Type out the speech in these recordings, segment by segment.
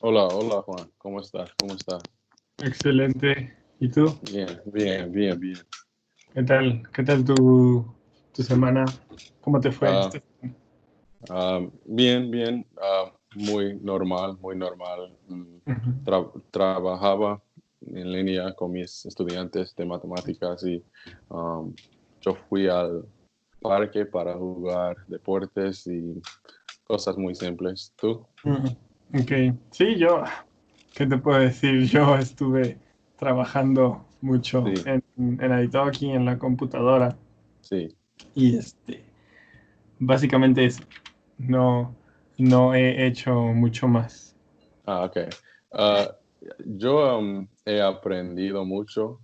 Hola, hola Juan, ¿cómo estás? ¿Cómo estás? Excelente. ¿Y tú? Bien, bien, bien, bien. ¿Qué tal? ¿Qué tal tu semana? ¿Cómo te fue Ah, esta semana? bien, bien, muy normal, muy normal. Ujú. Trabajaba en línea con mis estudiantes de matemáticas y um, yo fui al parque para jugar deportes y cosas muy simples. ¿Tú? Ujú. Ok. Sí, ¿qué te puedo decir? Yo estuve trabajando mucho Sí, en Italki, en la computadora, sí. y básicamente eso. No, no he hecho mucho más. Ok. Ah, yo he aprendido mucho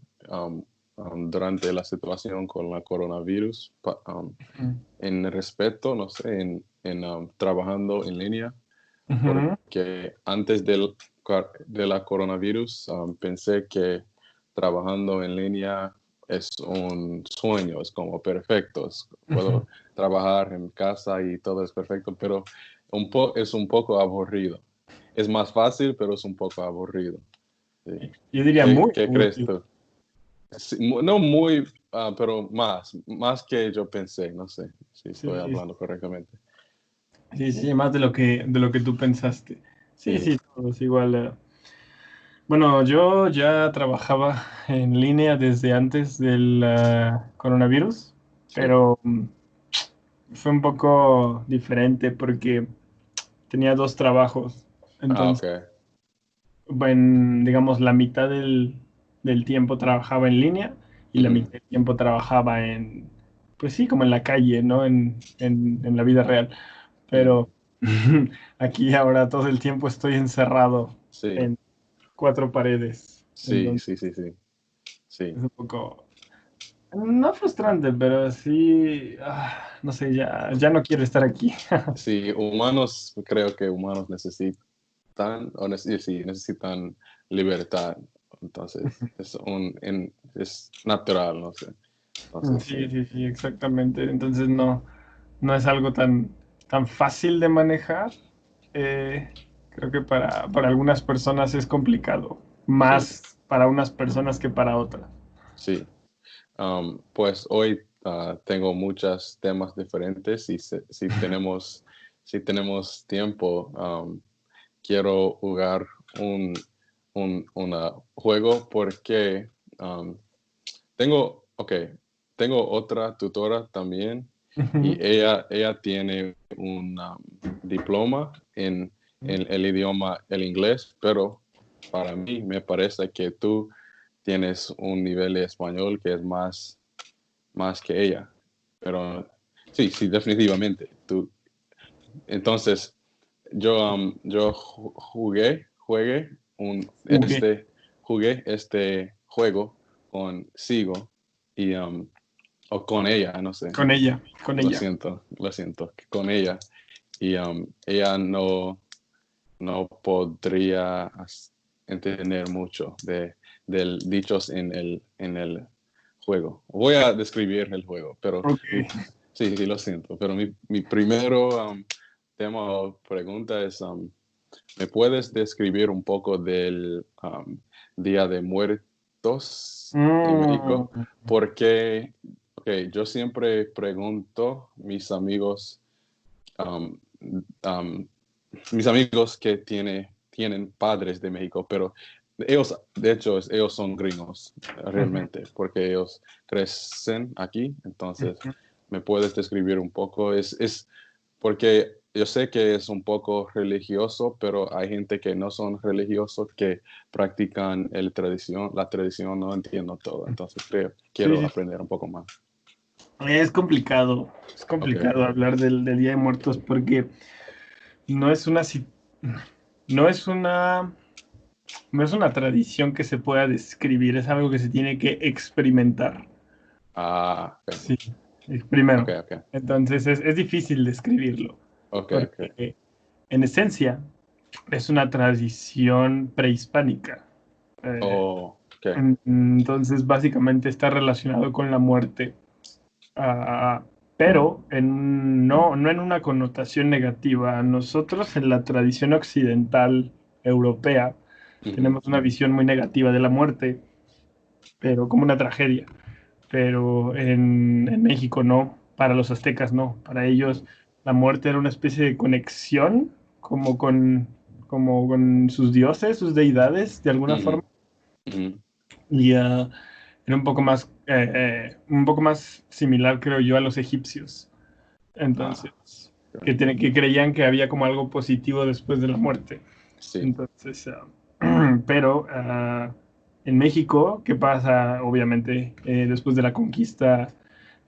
durante la situación con la coronavirus Ujú. en respecto, no sé, trabajando en línea, Ujú. porque antes de la coronavirus pensé que trabajando en línea es un sueño, es como perfecto, Ujú. puedo trabajar en casa y todo es perfecto, pero es un poco aburrido. Es más fácil, pero es un poco aburrido. Sí. Yo diría ¿Qué, muy qué crees aburrido. tú? Sí, no muy, pero más que yo pensé, no sé si estoy Sí, hablando correctamente. sí, sí, más de lo que tú pensaste. Sí, Sí, sí, todos igual. Bueno, yo ya trabajaba en línea desde antes del coronavirus, sí. pero fue un poco diferente porque tenía dos trabajos. Ok. Entonces, digamos, la mitad del tiempo trabajaba en línea y la Ujú, mitad del tiempo trabajaba pues sí, como en la calle, ¿no? En la vida real. Pero ujú. aquí ahora todo el tiempo estoy encerrado Sí, en cuatro paredes. sí, Entonces, sí, sí, sí, sí. es un poco, no frustrante, pero sí, no sé, ya no quiero estar aquí. Sí, humanos, creo que humanos necesitan, sí, necesitan libertad. Entonces, es natural, no sé. Entonces, sí, Sí, sí, sí, exactamente. Entonces no es algo tan fácil de manejar. Eh, Creo que para algunas personas es complicado, sí, más para unas personas que para otras. sí. Pues hoy tengo muchos temas diferentes y si tenemos tiempo, quiero jugar un, un juego porque um, ok, tengo otra tutora también y Ujú. ella tiene un diploma en el idioma, el inglés, pero para mí me parece que tú tienes un nivel de español que es más que ella. Pero sí, sí, definitivamente. Entonces, yo Jugué jugué este juego con Sigo y, o con ella, no sé, con ella, con ella. lo siento, con ella. Y ella no podría entender mucho del dichos en el juego. Voy a describir el juego, pero Ok. sí, sí, lo siento. Pero mi primero tema o pregunta es, ¿me puedes describir un poco del Día de Muertos en México? Mm, Porque, ok, yo siempre pregunto um, um, mis amigos que tienen padres de México, pero ellos, de hecho, ellos son gringos, ujú, realmente, porque ellos crecen aquí. Entonces, ujú. ¿me puedes describir un poco? Es porque yo sé que es un poco religioso, pero hay gente que no son religiosos que practican la tradición, no entiendo todo. Entonces, Sí, quiero sí. aprender un poco más. Es Ok, complicado hablar del Día de Muertos porque no es una, si- no es una, no es una tradición que se pueda describir, es algo que se tiene que experimentar. ok, Sí, ok, primero. ok, Entonces es difícil describirlo, ok, ok. porque en esencia es una tradición prehispánica. Eh, Oh, ok. entonces básicamente está relacionado con la muerte, pero no en una connotación negativa. Nosotros en la tradición occidental europea, tenemos una visión muy negativa de la muerte, pero como una tragedia. Pero en México no, para los aztecas no. Para ellos la muerte era una especie de conexión como con sus dioses, sus deidades, de alguna Ujú, forma. ujú. Y era un poco más similar, creo yo, a los egipcios. Ah, Entonces, ok. que creían que había como algo positivo después de la muerte. Sí. Entonces, pero en México, ¿qué pasa? Obviamente, después de la conquista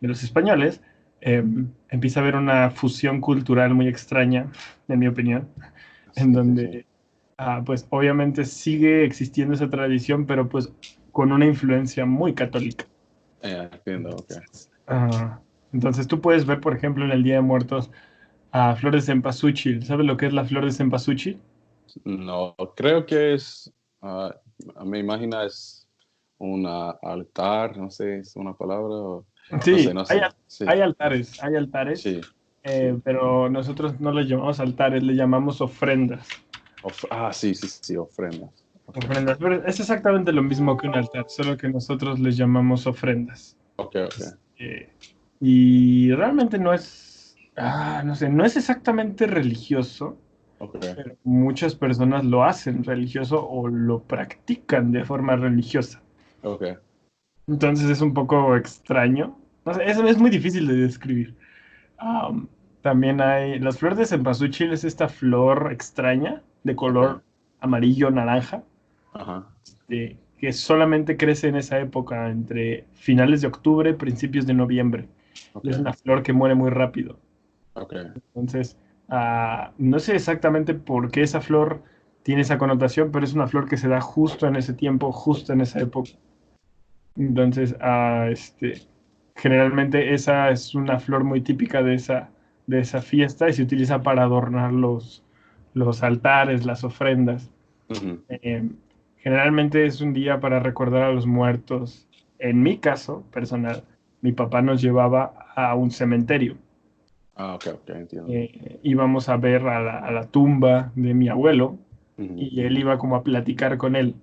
de los españoles, empieza a haber una fusión cultural muy extraña, en mi opinión, en Sí, sí, sí. donde, pues, obviamente sigue existiendo esa tradición, pero pues con una influencia muy católica. Entiendo, ok. Ah, entonces, tú puedes ver, por ejemplo, en el Día de Muertos a flores de cempasúchil. ¿Sabes lo que es la flor de cempasúchil? No, creo que es, ah, me imagino es un altar, no sé, es una palabra, no sé, Sí, no sé. Sí, hay altares, sí, sí. pero nosotros no les llamamos altares, le llamamos ofrendas. Sí, sí, sí, ofrendas. Ok, Ofrendas, pero es exactamente lo mismo que un altar, solo que nosotros les llamamos ofrendas. ok, ok, Eh, y realmente no es, no sé, no es exactamente religioso, ok, pero muchas personas lo hacen religioso o lo practican de forma religiosa. ok. Entonces es un poco extraño. No sé, es muy difícil de describir. Am, También hay las flores de cempasúchil, es esta flor extraña de Ok, color amarillo naranja, ajá, que solamente crece en esa época, entre finales de octubre, principios de noviembre. Y ok, es una flor que muere muy rápido. ok. Entonces, no sé exactamente por qué esa flor tiene esa connotación, pero es una flor que se da justo en ese tiempo, justo en esa época. Entonces, generalmente esa es una flor muy típica de esa fiesta y se utiliza para adornar los altares, las ofrendas. Ujú. Eh, Generalmente es un día para recordar a los muertos. En mi caso personal, mi papá nos llevaba a un cementerio. Ok, ok, entiendo. Íbamos a ver a la tumba de mi abuelo Ujú. y él iba como a platicar con él.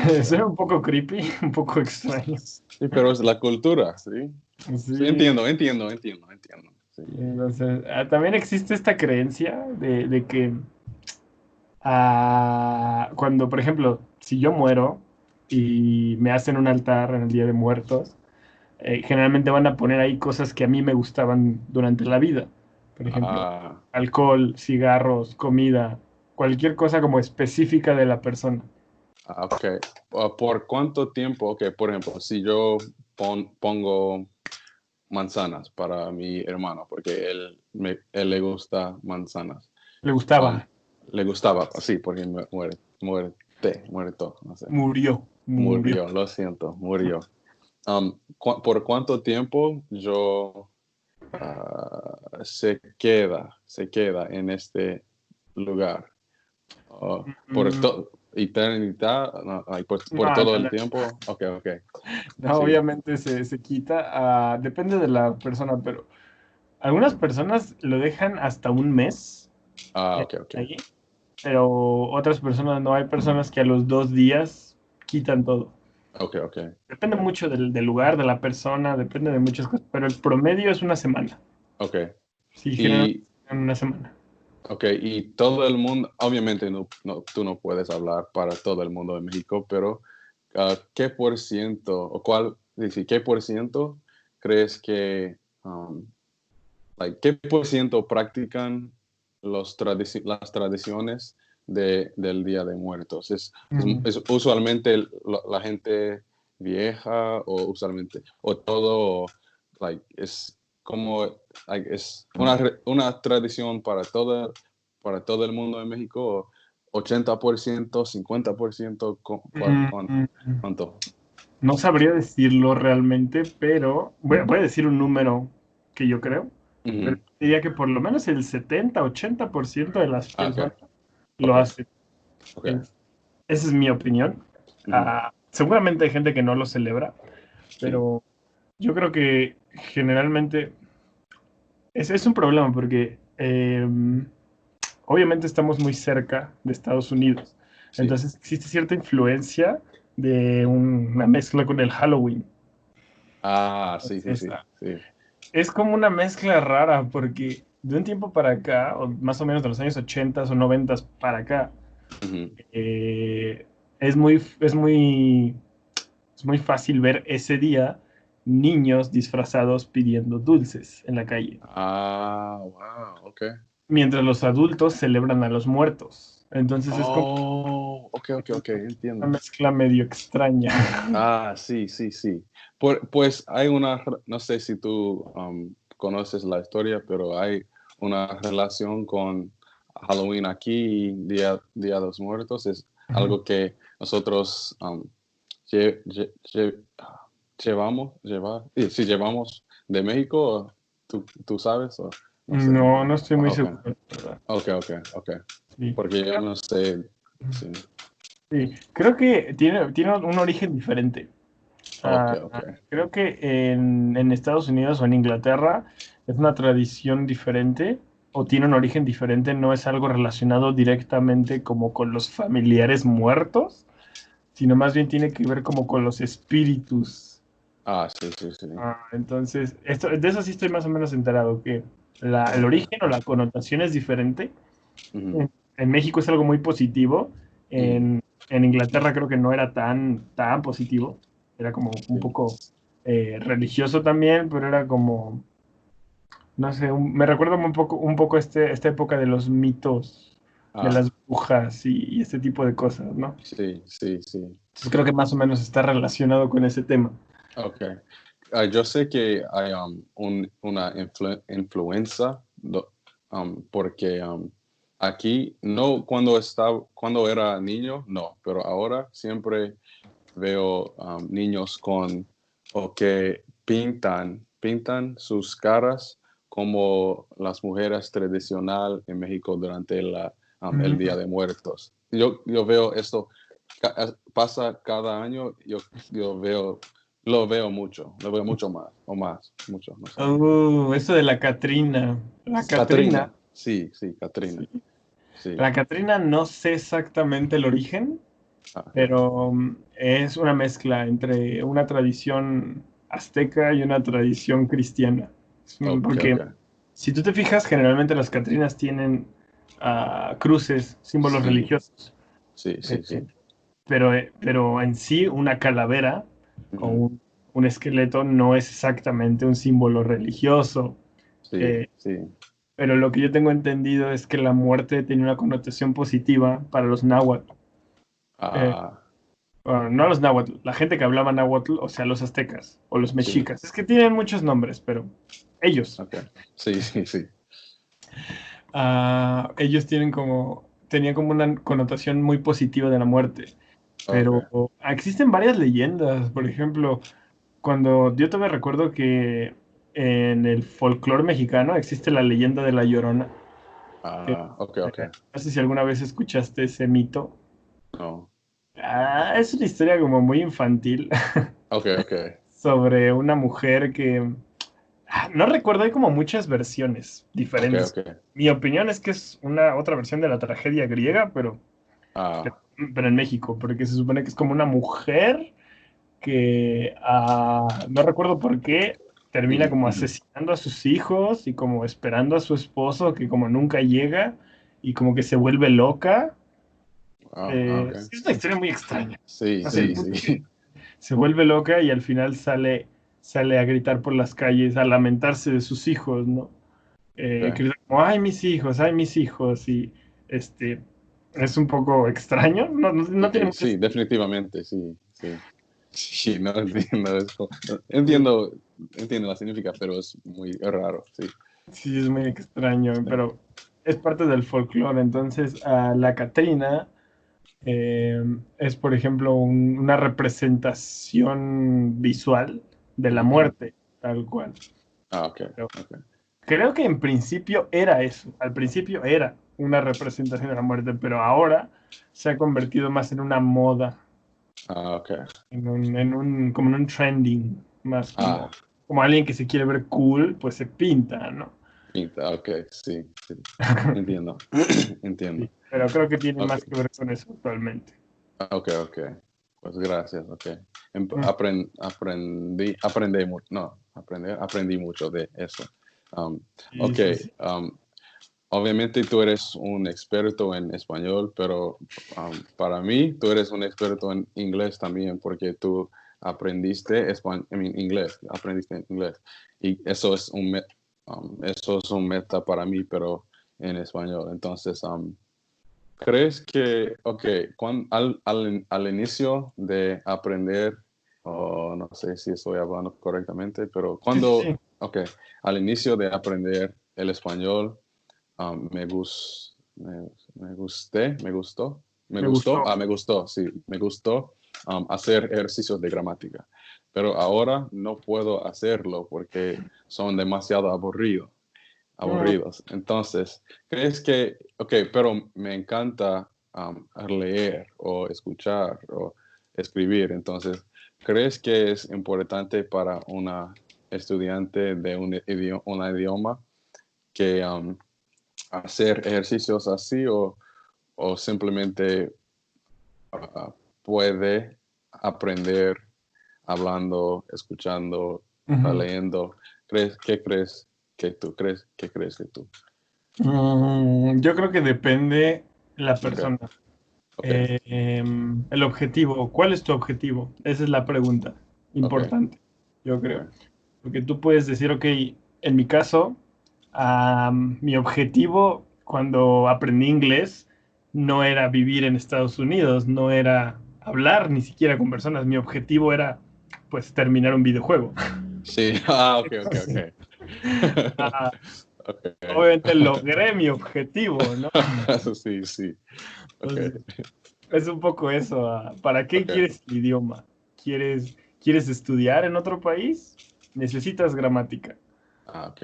Eso era Ok. un poco creepy, un poco extraño. Sí, pero es la cultura, sí. Sí, Sí, entiendo, entiendo, entiendo, entiendo. Sí. entonces, también existe esta creencia de que cuando, por ejemplo, si yo muero y me hacen un altar en el Día de Muertos, generalmente van a poner ahí cosas que a mí me gustaban durante la vida. Por ejemplo, Ah, alcohol, cigarros, comida, cualquier cosa como específica de la persona. ok. ¿Por cuánto tiempo? Ok, por ejemplo, si yo pongo manzanas para mi hermano, porque él le gusta manzanas. Le Um, gustaba, Le gustaba, sí, porque muerto, no sé. murió. Murió, lo siento, murió. ¿Por cuánto tiempo yo se queda en este lugar? ¿Por Mm, eternidad? No, ay, por no, todo no, el no. tiempo? Ok, ok. No, Sí. obviamente se quita, depende de la persona, pero algunas personas lo dejan hasta un mes Ok, ok. ahí, pero otras personas no. Hay personas que a los 2 días quitan todo. Ok, ok. Depende mucho del lugar, de la persona, depende de muchas cosas, pero el promedio es una semana. Ok. Sí, generalmente Y, en una semana. ok, y todo el mundo, obviamente tú no puedes hablar para todo el mundo de México, pero ¿qué por ciento o qué por ciento crees que, qué por ciento practican las tradiciones del Día de Muertos? Mm. Es usualmente la gente vieja o usualmente, o todo, es como, es una tradición para todo el mundo de México, 80%, 50%, Mm, mm, mm. ¿cuánto? No sabría decirlo realmente, pero voy a decir un número que yo creo, pero Ujú. diría que por lo menos el 70-80% de las Ok, personas lo ok, hacen. ok. Es- Esa es mi opinión. Ujú. Seguramente hay gente que no lo celebra, Sí. pero yo creo que generalmente es un problema porque obviamente estamos muy cerca de Estados Unidos, Sí. entonces existe cierta influencia de una mezcla con el Halloween. Ah, sí, sí, Entonces, sí, sí. es como una mezcla rara porque de un tiempo para acá, o más o menos de los años 80 o 90 para acá, Ujú. eh, es muy, es muy, es muy fácil ver ese día niños disfrazados pidiendo dulces en la calle, Ah, wow, ok. mientras los adultos celebran a los muertos. Entonces es como Oh, ok, ok, ok, una entiendo. mezcla medio extraña. Ah, sí, sí, sí. Pues hay no sé si tú conoces la historia, pero hay una relación con Halloween aquí y Día de los Muertos. Es algo que nosotros sí, llevamos de México. ¿Tú sabes? O no sé. No, no estoy muy Ok, seguro, ¿verdad? ok, ok, ok. Sí. Porque yo no sé. Sí. Sí, creo que tiene un origen diferente. Ok, Ah, ok. creo que en Estados Unidos o en Inglaterra es una tradición diferente o tiene un origen diferente, no es algo relacionado directamente como con los familiares muertos, sino más bien tiene que ver como con los espíritus. Ah, sí, sí, sí. Entonces, de eso sí estoy más o menos enterado, que el Ok. origen o la connotación es diferente. Ujú, En México es algo muy positivo. ujú, En Inglaterra creo que no era tan positivo. Era como un sí. poco religioso también, pero era como, no sé, me recuerda un poco esta época de los mitos, de las Ah, brujas y este tipo de cosas, ¿no? sí, sí, sí. Entonces creo que más o menos está relacionado con ese tema. Ok. Yo sé que hay una influenza porque aquí, no cuando era niño, no, pero ahora siempre veo niños o que pintan sus caras como las mujeres tradicional en México durante el Mm. Día de Muertos. Yo veo esto, pasa cada año, lo veo mucho más, o más, mucho, no sé. Eso de la Catrina. La Catrina, Catrina, sí, sí, Catrina, sí. sí. La Catrina no sé exactamente el origen, Ah, pero es una mezcla entre una tradición azteca y una tradición cristiana. ok, Porque ok. si tú te fijas, generalmente las Catrinas tienen cruces, símbolos Sí, religiosos, sí, eh, sí, sí. pero en sí una calavera o Ujú, un esqueleto no es exactamente un símbolo religioso. sí, Eh, sí. pero lo que yo tengo entendido es que la muerte tiene una connotación positiva para los náhuatl. Eh, Ah, bueno, no los náhuatl, la gente que hablaba náhuatl, o sea, los aztecas o los sí, mexicas. Es que tienen muchos nombres, pero ellos, ok. Sí, sí, sí. ellos tenían como una connotación muy positiva de la muerte. Ok. Pero existen varias leyendas. Por ejemplo, cuando yo todavía recuerdo que en el folclore mexicano existe la leyenda de la Llorona. Que, Ok, ok. no sé si alguna vez escuchaste ese mito. No. Es una historia como muy infantil Ok, ok. sobre una mujer que no recuerdo, hay como muchas versiones Ok, diferentes. ok. Mi opinión es que es una otra versión de la tragedia griega, pero, Ah, pero en México, porque se supone que es como una mujer que no recuerdo por qué termina ujú, como ujú. asesinando a sus hijos y como esperando a su esposo que como nunca llega y como que se vuelve loca. Ok. Sí, es una historia muy extraña. Sí, O sea, el sí, punto es sí. que se vuelve loca y al final sale a gritar por las calles, a lamentarse de sus hijos, ¿no? Que Ok. grita como, ay, mis hijos, y este, es un poco extraño, no tiene Sí, mucho sí, sentido. definitivamente, sí, sí. Sí, no entiendo eso. Entiendo la significa, pero es muy raro, sí. Sí, es muy extraño, Sí. pero es parte del folclore. Entonces, la Catrina eh, es, por ejemplo, una representación visual de la Ujú. muerte, tal cual. Ok, Pero ok. creo que en principio era eso. Al principio era una representación de la muerte, pero ahora se ha convertido más en una moda, Ok. como en un trending, más Ah, como alguien que se quiere ver cool, pues se pinta, ¿no? Ok, sí, sí, entiendo, entiendo. Sí, pero creo que tiene Ok, más que ver con eso actualmente. ok, ok. Pues gracias, ok. Mm, Aprendí mucho de eso. Um, sí, ok, sí, sí. um, obviamente tú eres un experto en español, pero para mí tú eres un experto en inglés también, porque tú inglés, aprendiste en inglés. Y eso es un meta para mí, pero en español. Entonces, ¿crees que, ok, al inicio de aprender, o no sé si estoy hablando correctamente, pero Sí, sí, sí. ok, al inicio de aprender el español, Me gustó. me gustó, sí, me gustó hacer ejercicios de gramática, pero ahora no puedo hacerlo porque son demasiado Mm, aburridos. Entonces, ¿crees que, ok, pero me encanta leer o escuchar o escribir? Entonces, ¿crees que es importante para una estudiante de un idioma que hacer ejercicios así o simplemente ah, puede aprender hablando, escuchando, ujú. leyendo? ¿Qué crees que tú? Yo creo que depende la Ok, persona. ok, El objetivo. ¿Cuál es tu objetivo? Esa es la pregunta ok, importante, yo creo. ok. Porque tú puedes decir, ok, en mi caso, mi objetivo cuando aprendí inglés no era vivir en Estados Unidos, no era hablar ni siquiera con personas. Mi objetivo era, pues, terminar un videojuego. Sí, ok, ok, ok. Entonces, ah, Ok. obviamente logré mi objetivo, ¿no? Sí, sí. Ok, Entonces, es un poco eso. ¿Para qué ok. quieres el idioma? ¿Quieres estudiar en otro país? Necesitas gramática. Ok.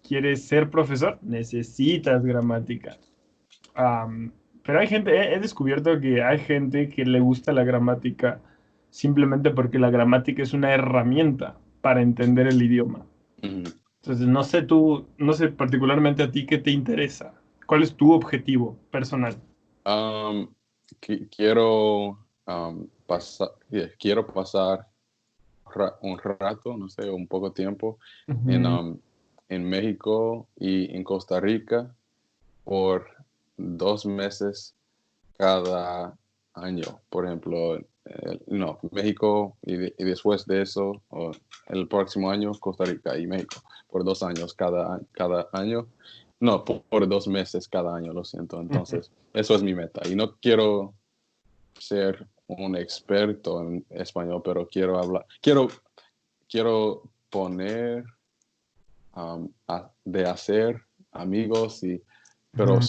¿Quieres ser profesor? Necesitas gramática. Am, pero hay gente, he descubierto que hay gente que le gusta la gramática simplemente porque la gramática es una herramienta para entender el idioma. Ujú. Entonces, no sé tú, no sé particularmente a ti qué te interesa. ¿Cuál es tu objetivo personal? Um, quiero quiero pasar un rato, no sé, un poco tiempo en, Ujú, um, en México y en Costa Rica por 2 meses cada año. Por ejemplo, no, México y después de eso, o el próximo año, Costa Rica y México, por 2 años cada año. No, por 2 meses cada año, lo siento. ujú. Entonces, eso es mi meta. Y no quiero ser un experto en español, pero quiero poner de hacer amigos pero Ujú.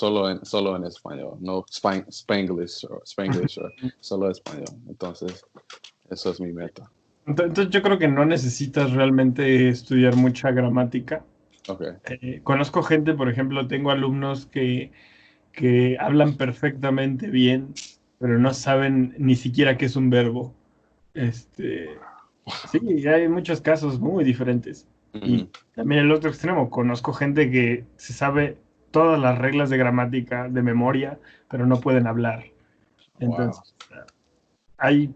solo en español, no Spanglish, solo español. Entonces, eso es mi meta. Entonces, yo creo que no necesitas realmente estudiar mucha gramática. Ok, Conozco gente, por ejemplo, tengo alumnos que hablan perfectamente bien, pero no saben ni siquiera qué es un verbo. Este, sí, hay muchos casos muy diferentes. Y ujú, también el otro extremo, conozco gente que se sabe todas las reglas de gramática de memoria, pero no pueden hablar. wow. Entonces, hay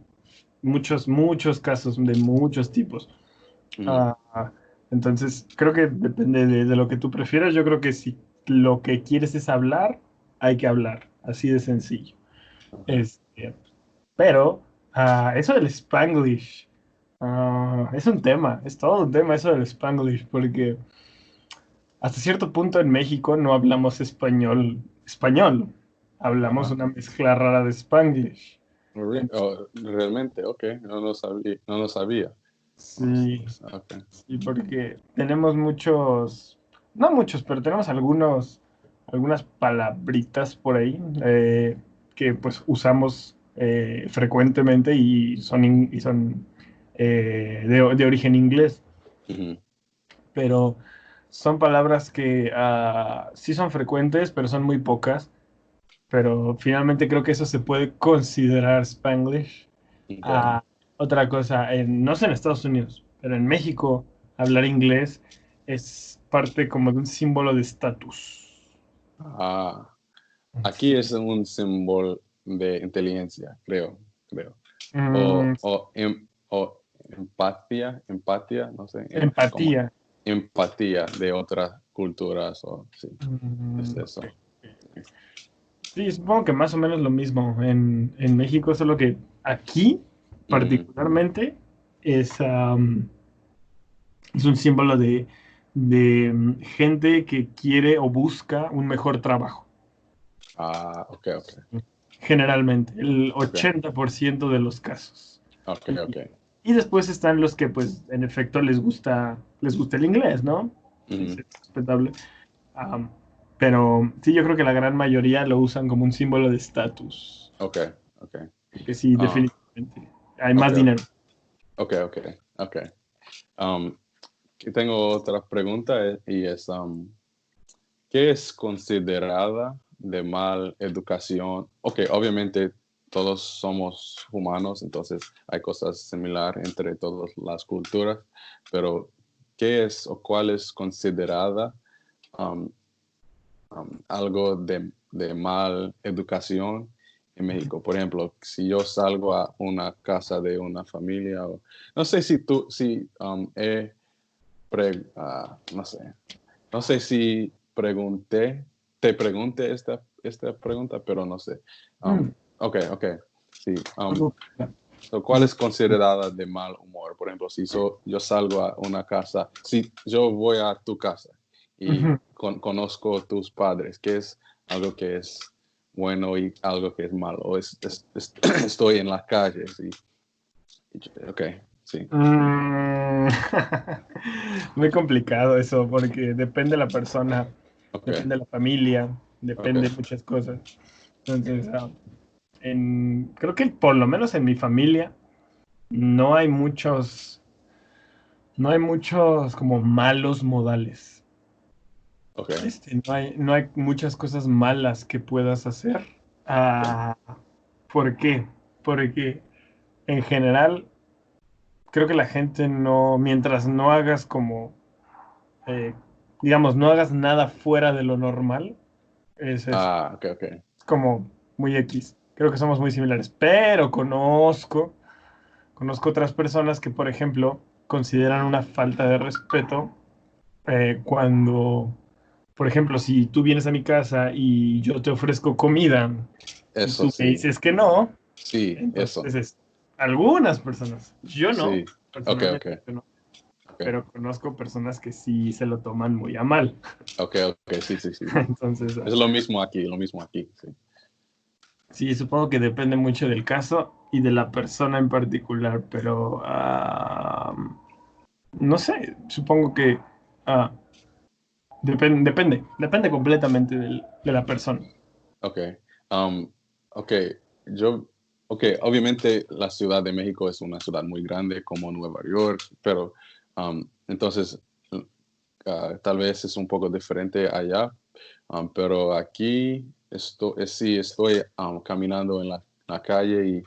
muchos casos de muchos tipos. Ujú, Ah, entonces, creo que depende de lo que tú prefieras. Yo creo que si lo que quieres es hablar, hay que hablar, así de sencillo. ok. Este, pero eso del Spanglish es un tema, es todo un tema eso del Spanglish, porque hasta cierto punto en México no hablamos español, hablamos Ajá. una mezcla rara de Spanglish. Realmente, ok, no lo sabía. Sí, Ok. sí, porque tenemos muchos, no muchos, pero tenemos algunas palabritas por ahí que pues usamos frecuentemente y son de origen inglés, Ujú, pero son palabras que sí son frecuentes, pero son muy pocas, pero finalmente creo que eso se puede considerar Spanglish. ok. Ah, otra cosa, no sé en Estados Unidos, pero en México hablar inglés es parte como de un símbolo de estatus. Ah, aquí es un símbolo de inteligencia, creo. Mm, O empatía, no sé, como empatía. empatía de otras culturas, o sí, es Ok. eso. Sí, supongo que más o menos lo mismo en México, solo que aquí Ujú. particularmente es, es un símbolo de gente que quiere o busca un mejor trabajo. Ah, ok. Generalmente, el Ok, 80% de los casos. ok, ok. Y después están los que, pues, en efecto, les gusta el inglés, ¿no? Ujú. Es respetable. Am, pero sí, yo creo que la gran mayoría lo usan como un símbolo de estatus. Ok, ok. Que sí, Ah, definitivamente. Hay ok, más dinero. ok. Um, y tengo otra pregunta y es, ¿qué es considerada de mal educación? Ok, obviamente todos somos humanos, entonces hay cosas similares entre todas las culturas, pero ¿qué es o cuál es considerada um, algo de mal educación en México? Por ejemplo, si yo salgo a una casa de una familia, o, no sé si no sé, no sé si te pregunté esta pregunta, pero no sé. Um, Mm, ok, sí. algo- So, ¿cuál es considerada de mal humor? Por ejemplo, si yo salgo a una casa, si yo voy a tu casa y Ujú. conozco tus padres, ¿qué es algo que es bueno y algo que es malo? O estoy en las calles ok, sí, Mm, muy complicado eso, porque depende de la persona, ok, depende de la familia, ok, depende de muchas cosas. Entonces, creo que por lo menos en mi familia no hay no hay muchos como malos modales. ok, No hay muchas cosas malas que puedas hacer. ok. Ah, ¿Por qué? Porque en general creo que la gente no, mientras no hagas como, eh, digamos, no hagas nada fuera de lo normal, es Ok. como muy X. Creo que somos muy similares, pero conozco otras personas que, por ejemplo, consideran una falta de respeto cuando, por ejemplo, si tú vienes a mi casa y yo te ofrezco comida y Eso tú me sí, dices que no, sí, eso, entonces es algunas personas, yo no, sí, ok, personalmente yo no, ok. pero conozco personas que sí se lo toman muy a mal. Ok, sí. Entonces, Es lo mismo aquí, sí. sí, supongo que depende mucho del caso y de la persona en particular, pero no sé, supongo que ah, depende completamente de la persona. Ok, um, ok, yo, ok, obviamente la Ciudad de México es una ciudad muy grande como Nueva York, pero entonces tal vez es un poco diferente allá, pero aquí sí estoy caminando en la calle y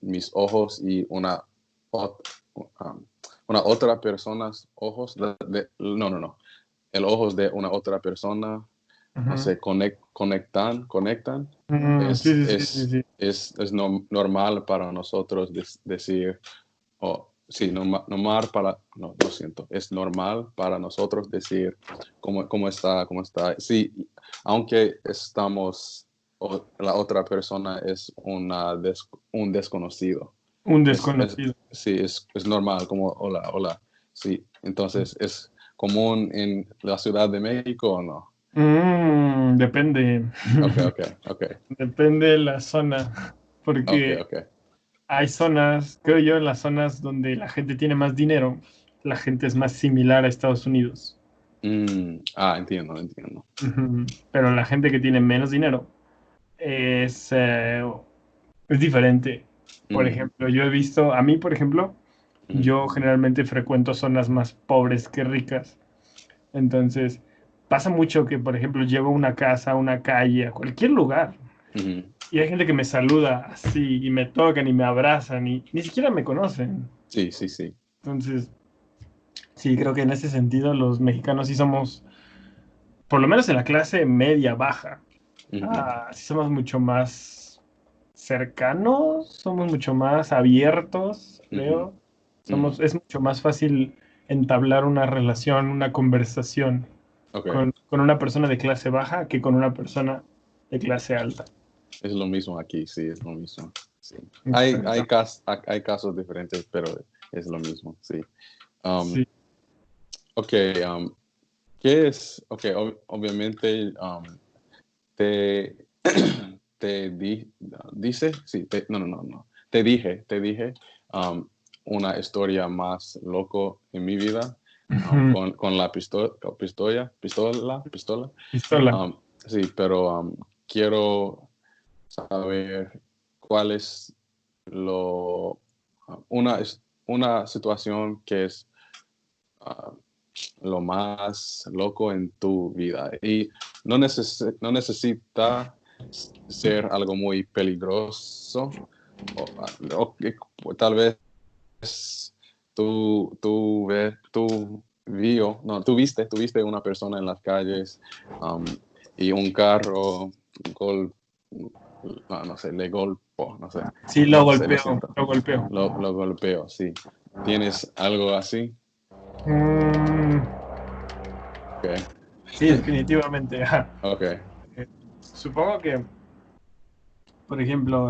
mis ojos y ot- um, una otra personas ojos no, el ojos de una otra persona, no Ujú. sé, conectan, Sí, sí, sí, sí, sí. es normal para nosotros decir, sí, normal para, no, lo siento, es normal para nosotros decir cómo está. Sí, aunque o la otra persona es un desconocido. Un Es, desconocido. sí, es normal, como hola. Sí, entonces, ¿es común en la Ciudad de México o no? Depende. Ok, Depende de la zona. Porque ok. hay zonas, creo yo, en las zonas donde la gente tiene más dinero, la gente es más similar a Estados Unidos. Entiendo. Ujú. Pero la gente que tiene menos dinero es, es diferente. Por Mm, ejemplo, yo he visto, a mí, por ejemplo, mm, yo generalmente frecuento zonas más pobres que ricas. Entonces, pasa mucho que, por ejemplo, llego a una casa, a una calle, a cualquier lugar, ujú. y hay gente que me saluda así, y me tocan y me abrazan, y ni siquiera me conocen. Sí. Entonces, Sí, creo que en ese sentido los mexicanos sí somos, por lo menos en la clase media baja, Ujú, sí somos mucho más cercanos, somos mucho más abiertos, ujú, creo. ujú. Es mucho más fácil entablar una relación, una conversación Ok, con una persona de clase baja que con una persona de clase alta. es lo mismo aquí, sí, es lo mismo. Sí. Exacto. Hay casos diferentes, pero es lo mismo, sí. Um, Sí. ok, ¿qué es? Ok, obviamente te, dice, sí, no. Te dije um, una historia más loco en mi vida Ujú. con la pistola. Pistola. Um, sí, pero quiero saber cuál es lo, una situación que es ah, lo más loco en tu vida. Y no necesita ser algo muy peligroso. Tal vez tú viste una persona en las calles um, y un carro gol, no sé, le golpeó, no sé, Sí, lo se lo golpeo, siento, lo golpeo. lo golpeó, sí. ¿Tienes algo así? Mm, Ok, sí, definitivamente. Ajá. ok. Supongo que, por ejemplo,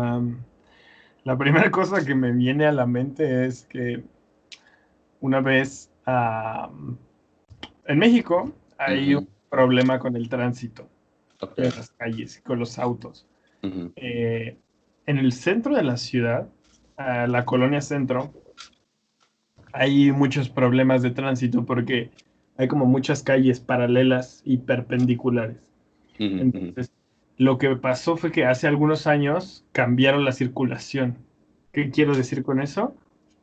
la primera cosa que me viene a la mente es que una vez en México hay un Ujú, problema con el tránsito ok. de las calles, con los autos. Ujú, Eh, en el centro de la ciudad, la colonia centro, hay muchos problemas de tránsito porque hay como muchas calles paralelas y perpendiculares. ujú, ujú, Entonces, lo que pasó fue que hace algunos años cambiaron la circulación. ¿Qué quiero decir con eso?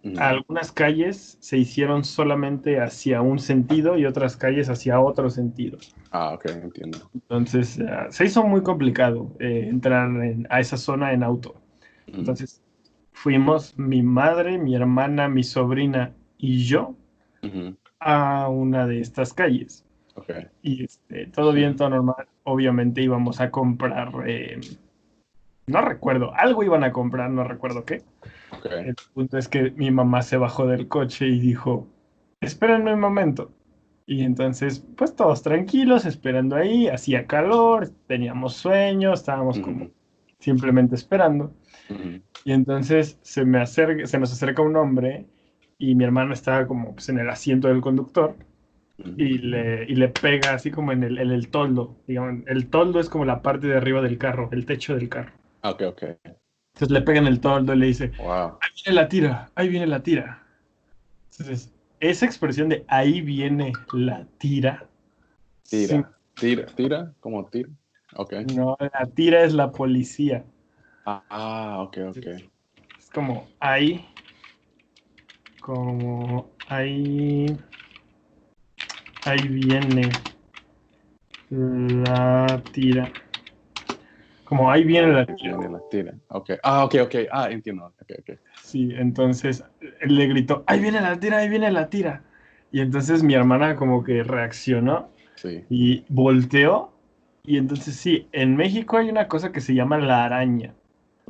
ujú. Algunas calles se hicieron solamente hacia un sentido y otras calles hacia otro sentido. Ah, ok, entiendo. Entonces, se hizo muy complicado entrar a esa zona en auto. Ujú, Entonces, fuimos mi madre, mi hermana, mi sobrina y yo ujú, a una de estas calles. ok, Y todo bien, todo normal. Obviamente íbamos a comprar, no recuerdo, algo iban a comprar, no recuerdo qué. ok. El punto es que mi mamá se bajó del coche y dijo, espérenme un momento. Y entonces, pues todos tranquilos, esperando ahí, hacía calor, teníamos sueño, estábamos como Ujú, simplemente esperando. ujú, Y entonces se nos acerca un hombre y mi hermano estaba como pues, en el asiento del conductor ujú. y le pega así como en el toldo. Digamos, el toldo es como la parte de arriba del carro, el techo del carro. Ok, ok. Entonces le pega en el toldo y le dice, Wow. ahí viene la tira, ahí viene la tira. Entonces, esa expresión de ahí viene la tira, sí, ¿Cómo tira? Ok. no, la tira es la policía. Ok, ok. Es como ahí viene la tira. Como ahí viene Ahí la tira. viene la tira. Ok. Ok, ok. Entiendo. Ok, ok. Sí, entonces él le gritó, ahí viene la tira, ahí viene la tira. Y entonces mi hermana como que reaccionó Sí, y volteó. Y entonces sí, en México hay una cosa que se llama la araña,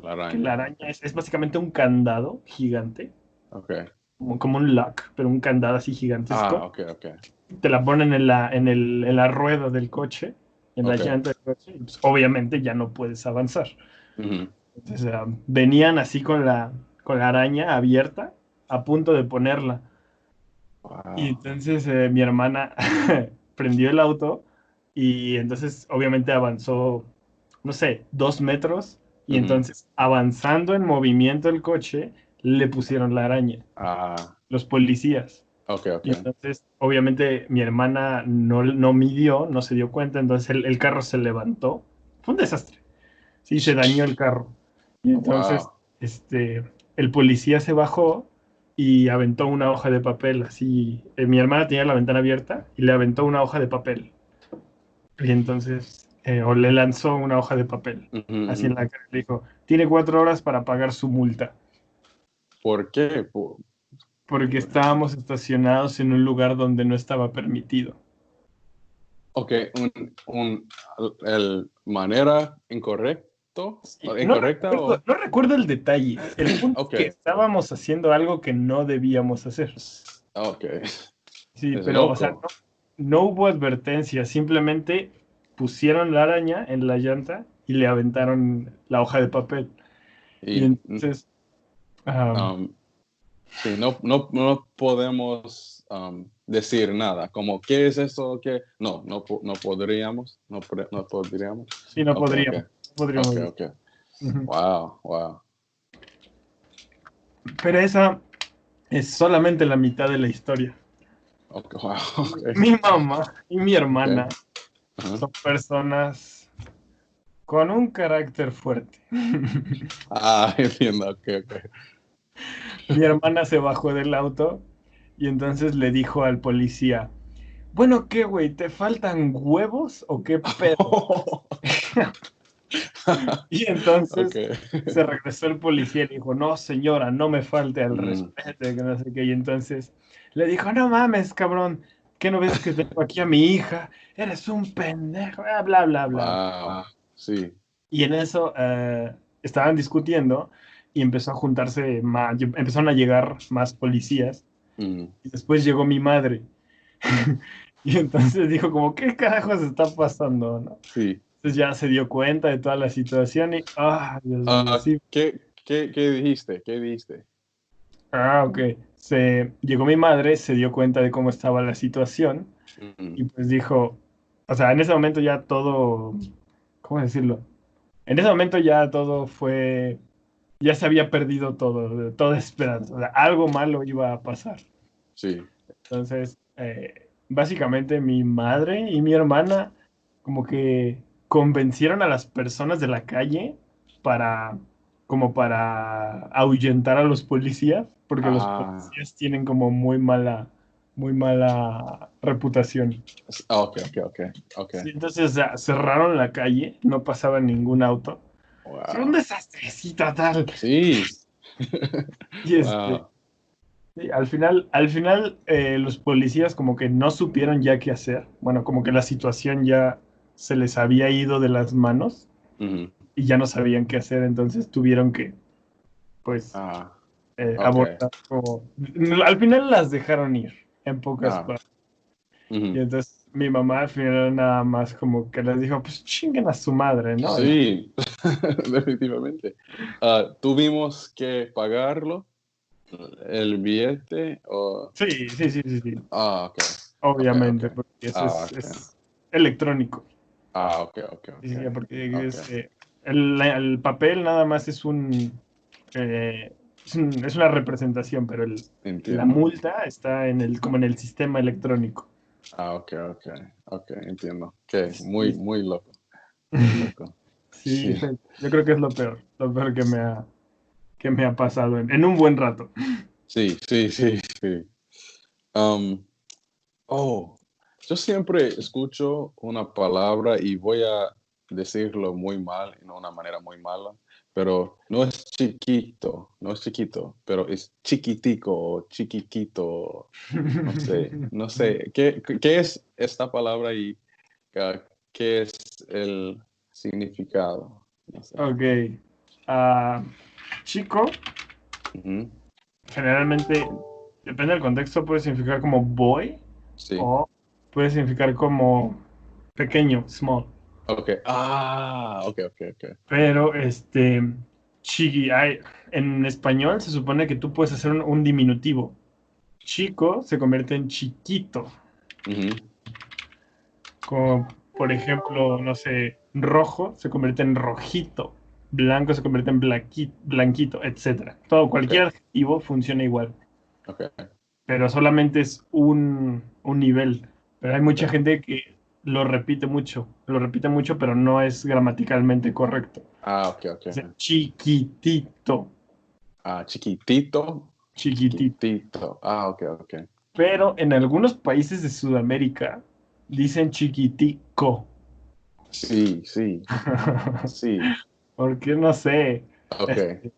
la que la araña. araña Ok, es básicamente un candado gigante, ok. como un lock, pero un candado así gigantesco. Ok, ok. Te la ponen en la rueda del coche, en la Ok. llanta del coche, y pues, obviamente ya no puedes avanzar. Ujú. Entonces, venían así con la araña abierta, a punto de ponerla. Y Wow. entonces mi hermana prendió el auto y entonces obviamente avanzó, no sé, 2 metros y Ujú. entonces avanzando en movimiento el coche, le pusieron la araña, Ah, los policías. ok, Y ok. entonces obviamente mi hermana no midió, no se dio cuenta, entonces el carro se levantó. Fue un desastre. Sí, se dañó el carro. Y entonces, Wow. el policía se bajó y aventó una hoja de papel, así. Mi hermana tenía la ventana abierta y le aventó una hoja de papel. Y entonces, o le lanzó una hoja de papel, Ujú, así en ujú. la cara. Le dijo, tiene 4 horas para pagar su multa. ¿Por qué? porque estábamos estacionados en un lugar donde no estaba permitido. Ok, el manera incorrecto, Sí, incorrecta o... no recuerdo el detalle. El punto es Ok, que estábamos haciendo algo que no debíamos hacer. ok, Sí, es pero, o sea, loco. no hubo advertencia, simplemente pusieron la araña en la llanta y le aventaron la hoja de papel. Y Y entonces, am, um, sí, no podemos decir nada, como, ¿qué es eso? ¿Qué? No podríamos, no podríamos. sí, no Ok, ok, podríamos, no ok, podríamos. ok. Ujú. Wow, wow. Pero esa es solamente la mitad de la historia. Ok, wow, ok, Mi mamá y mi ok. hermana Ajá. son personas con un carácter fuerte. Ah, entiendo, ok, ok. Mi hermana se bajó del auto y entonces le dijo al policía, bueno, ¿qué, güey? ¿Te faltan huevos o qué pedo? Y Ok. entonces se regresó el policía y le dijo, no, señora, no me falte al Mm, respeto, que no sé qué. Y entonces le dijo, no mames, cabrón, ¿qué no ves que tengo aquí a mi hija? Eres un pendejo, bla, bla, bla. wow, sí. Y en eso estaban discutiendo y empezó a juntarse más, empezaron a llegar más policías. Mm, Y después llegó mi madre. Y entonces dijo como, ¿qué carajos está pasando, no? sí. Entonces ya se dio cuenta de toda la situación y, Dios mío, sí. ¿Qué dijiste? ¿Qué dijiste? Ok. Llegó mi madre, se dio cuenta de cómo estaba la situación Mm, y pues dijo, o sea, en ese momento ya todo, ¿cómo decirlo? En ese momento ya todo fue, ya se había perdido todo, toda esperanza, o sea, algo malo iba a pasar. sí. Entonces, básicamente mi madre y mi hermana como que convencieron a las personas de la calle para, como para ahuyentar a los policías, porque los Ah, policías tienen como muy mala reputación. ok, ok, ok, ok. Sí, entonces, o sea, cerraron la calle, no pasaba ningún auto. Fue un Wow. desastrecito tal. Sí. Y Wow. sí, al final los policías como que no supieron ya qué hacer. Bueno, como que la situación ya se les había ido de las manos Ujú. y ya no sabían qué hacer, entonces tuvieron que, pues, Ah, ok. abortar. Al final las dejaron ir, en pocas Ah, palabras. Y ujú. entonces mi mamá al final nada más como que les dijo, pues chinguen a su madre, ¿no? Y Sí, definitivamente. ¿Tuvimos que pagarlo, el billete? O... sí, sí, sí, sí, sí, Ok, ok, ok. obviamente, porque eso Ok. es electrónico. Ok, ok, ok. Sí, sí, porque Ok, el papel nada más es una representación, pero la entiendo. multa está como en el sistema electrónico. Ok, ok, ok, entiendo. Que muy, Sí, muy loco, muy loco. sí, Sí, yo creo que es lo peor que me ha pasado en un buen rato. sí, sí, sí, sí. Um, oh, yo siempre escucho una palabra y voy a decirlo muy mal, de una manera muy mala, pero no es chiquito, no es chiquito, pero es chiquitico o chiquiquito, no sé, no sé. ¿Qué es esta palabra y qué es el significado? No sé. Ok. Ah, chico, Ujú, generalmente, depende del contexto, puede significar como boy sí. o puede significar como pequeño, small. Ok. Ah, ok, ok, ok. Pero chiqui, en español se supone que tú puedes hacer un diminutivo. Chico se convierte en chiquito. Ujú, Como por ejemplo, no sé, rojo se convierte en rojito. Blanco se convierte en blanquito, etcétera. ok, Cualquier adjetivo funciona igual, ok, pero solamente es un nivel. Pero hay mucha ok. gente que lo repite mucho, pero no es gramaticalmente correcto. Ah, ok, ok. Dice chiquitito, Ah, chiquitito, chiquitito. chiquitito. Ah, ok, ok. Pero en algunos países de Sudamérica dicen chiquitico. Sí, sí, sí. Porque no sé. Ok. Este,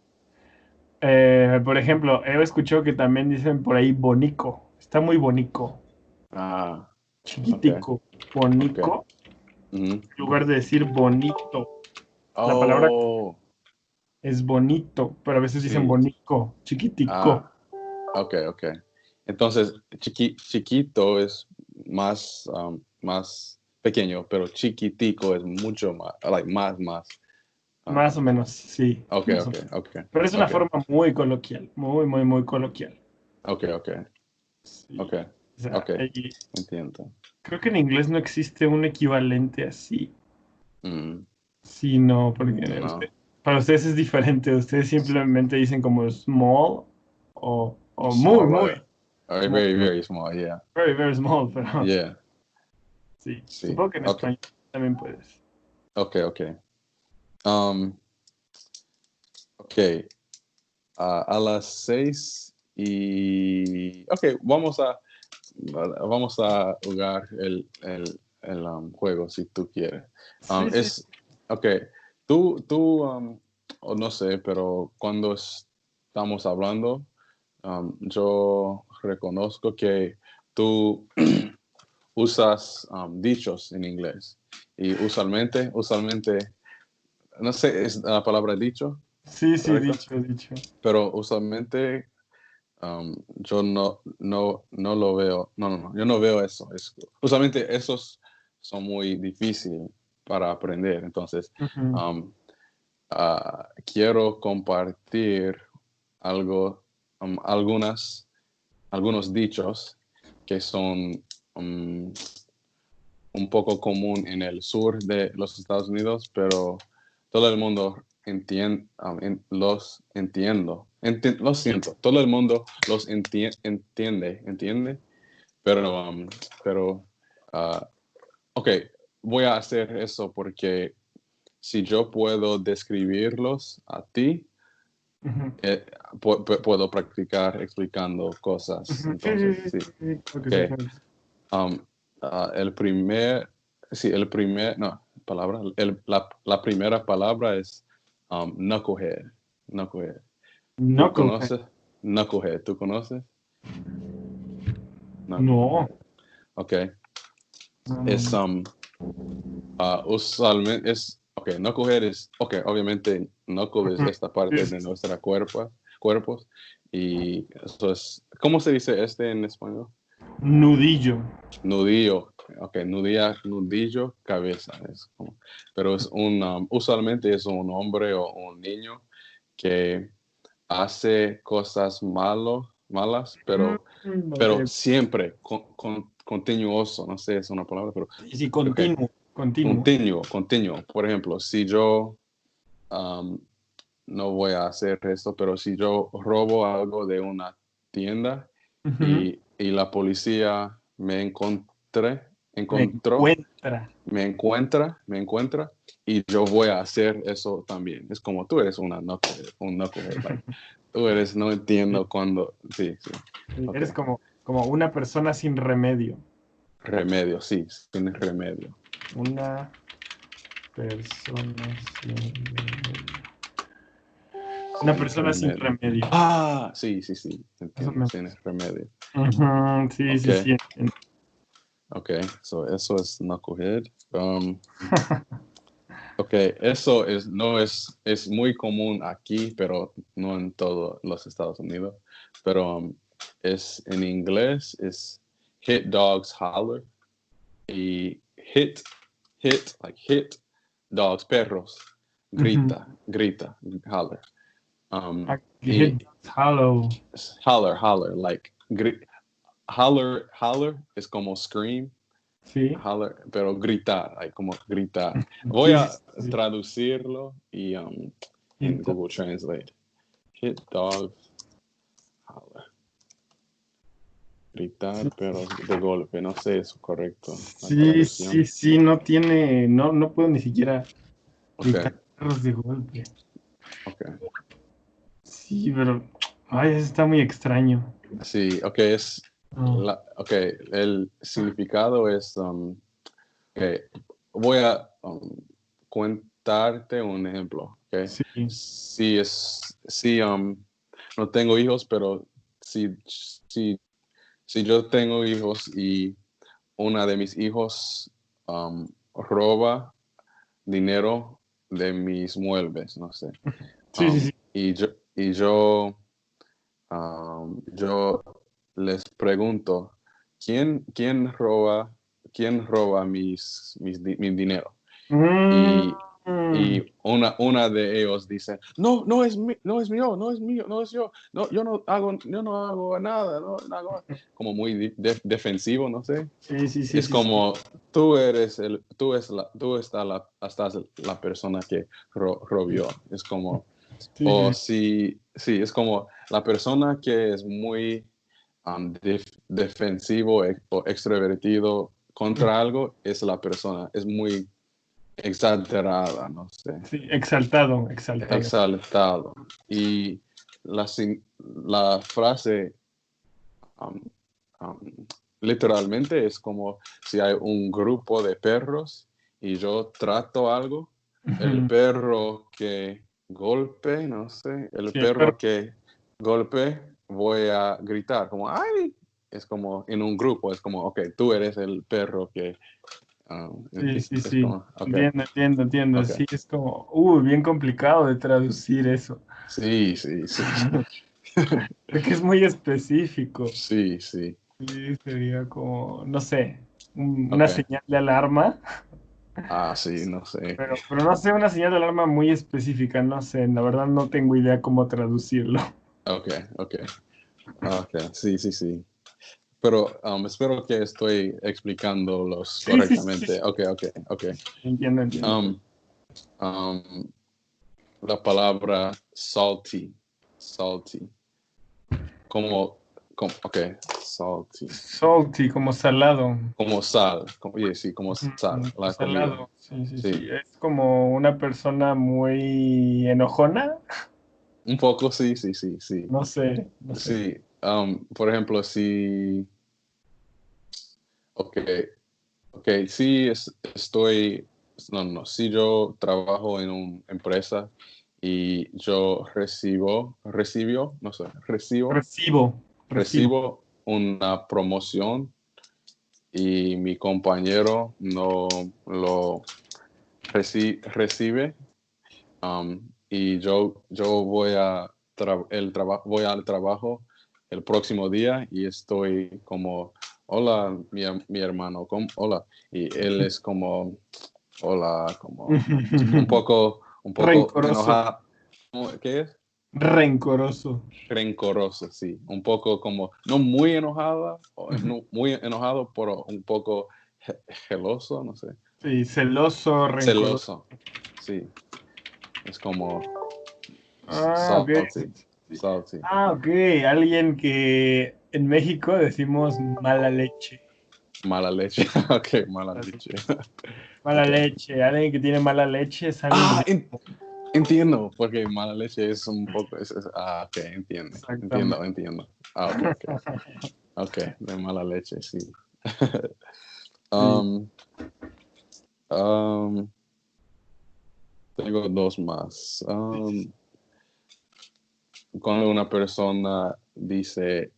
Por ejemplo, he escuchado que también dicen por ahí bonico. Está muy bonico. Ah, ok, Chiquitico. ok. Bonico. Ujú. En lugar de decir bonito. La palabra Oh, es bonito, pero a veces dicen sí. bonico, chiquitico. Ah, ok, ok. Entonces, chiquito es más pequeño, pero chiquitico es mucho más, like, más. Más um, o menos, sí. ok, Más o ok, menos. ok, Pero es una ok, forma muy coloquial. Muy, muy, muy coloquial. ok, ok, ok, Sí. O ok, sea, entiendo. creo que en inglés no existe un equivalente así. Mm, Sí, no, porque no. para ustedes es diferente. Ustedes simplemente dicen como small o muy, Small, muy, right? Alright, muy, very, muy, very small, yeah. very, very small, pero Yeah, sí. sí. Supongo que en Ok, español también puedes. ok, ok. Um, ok, a las 6 y... Ok, vamos a jugar el juego si tú quieres. Sí, sí. Es, ok, tú, o no sé, pero cuando estamos hablando, yo reconozco que tú usas dichos en inglés. Y usualmente, no sé, es la palabra dicho, Sí, sí, ¿correcto? dicho, dicho. Pero usualmente yo no lo veo, no, yo no veo eso. Usualmente esos son muy difíciles para aprender. Entonces, Ujú. um, quiero compartir algo, algunos dichos que son um, un poco común en el sur de los Estados Unidos, pero todo el mundo lo siento, todo el mundo los entiende, pero, pero ah, ok, voy a hacer eso porque si yo puedo describirlos a ti, Ujú. eh, puedo practicar explicando cosas. Ujú. Sí, sí, Entonces, sí, sí, sí, sí, creo que sí, ok. creo que sí. Um, el primer, sí, no, la primera palabra es knucklehead. Knucklehead. ¿Tú Knucklehead. conoces? Knucklehead, ¿tú conoces? No, Knucklehead. Ok. no, no, Es, no. usualmente ok, knucklehead ok, obviamente knuckle es Ujú. esta Sí, parte sí, de sí. nuestra cuerpos, y eso es, ¿cómo se dice en español? Nudillo. Nudillo, ok, nudillo, cabeza, pero usualmente es un hombre o un niño que hace cosas malas, Ok. pero siempre, continuoso, no sé, es una palabra, pero, Sí, sí, ok, continuo, continuo. continuo. Por ejemplo, si yo, um, no voy a hacer esto, pero si yo robo algo de una tienda Ujú. y la policía Me encontró, encuentra. me encuentra y yo voy a hacer eso también. Es como tú eres un knucklehead, like, tú eres, no Sí, entiendo cuándo, sí, sí, sí, ok. eres como una persona sin remedio. Remedio, sí, tienes remedio. Una persona sin remedio. Una Sin persona sin remedio. remedio. Sí, Más o entiendo, menos. tienes remedio. Ujú. Sí, Ok, sí, sí. Entiendo. ok, eso es knucklehead. Ok, eso es muy común aquí, pero no en todos los Estados Unidos. Pero en inglés es hit dogs holler y hit dogs, perros, Ujú. grita, holler. Um, Get y hollow. holler, like holler es como scream, Sí. pero gritar, hay como gritar. Voy Sí, sí, a sí, sí. traducirlo y en Hit. Google Translate. Hit dogs, holler. Gritar, Sí, pero de golpe. No sé si es correcto la sí, traducción. sí, sí, no tiene, no puedo ni siquiera Ok, gritar perros de golpe. ok. Sí, pero, ay, eso está muy extraño. Sí, ok, No. ok, el significado es, ok, voy a contarte un ejemplo, ok. Sí. Si no tengo hijos, pero si yo tengo hijos y una de mis hijos roba dinero de mis muebles, no sé. Sí, sí, sí. Yo les pregunto, ¿quién roba mi dinero? Y, Mm. y una de ellos dice, no, no es mío, no es yo, no, yo no hago nada, no hago, como muy defensivo, no sé. Sí, sí, sí, Es sí, sí. como estás la persona que robió. Es como, Sí, o sí, si, sí, es como la persona que es muy defensivo o extrovertido sí. contra algo, es la persona, es muy exagerada, no sé, Sí, exaltado, exaltado. exaltado. Y la frase um, um, literalmente es como si hay un grupo de perros y yo trato algo, el Ujú. perro que golpe, no sé, el Sí, pero perro que golpe, voy a gritar como, ¡ay! Es como en un grupo, es como, ok, tú eres el perro que, sí, sí, es sí. como, ok, Entiendo, entiendo, entiendo. ok. Sí, es como, bien complicado de traducir eso. Sí, sí, sí. Porque es muy específico. Sí, sí. Sí, sería como, no sé, una Ok. señal de alarma, Ah, sí, no sé. pero no sé, una señal de alarma muy específica, no sé, la verdad no tengo idea cómo traducirlo. Ok, ok. Ok, sí, sí, sí. Pero espero que estoy explicándolos Sí, sí, sí, sí, correctamente. sí. Ok, ok, ok. Entiendo, entiendo. Um, um, la palabra salty. Salty. Como, ok, salty. Salty, como salado. Como sal. Oye, sí, como Ujú, sal, como la comida. salado, sí, sí, Sí. sí. Es como una persona muy enojona, Un poco, sí, sí, sí, sí. no sé, no sé. Sí. Por ejemplo, si. Ok, ok, sí, estoy, no, no, sí yo trabajo en una empresa y yo no sé, Recibo, recibo. recibo una promoción y mi compañero no lo recibe, y yo voy al trabajo el próximo día y estoy como, hola, mi hermano, hola, y él es como, hola, como un poco Rencoroso, enojado. ¿Qué es? rencoroso. Rencoroso, sí, un poco como, no muy enojada, no muy enojado, pero un poco geloso, no sé, Sí, celoso, rencoroso. celoso, sí, es como Ah, ok. Sí, salty, sí. salty. Ah, ok. Alguien que en México decimos mala leche. Mala leche. Ok, mala leche. Mala Ok. leche. Alguien que tiene mala leche es alguien que Ah, no. entiendo, porque mala leche es un poco. Ok, Exactamente. entiendo. Ah, ok, ok. Ok, de mala leche, sí. Sí. Um, um, tengo dos más. Cuando una persona dice,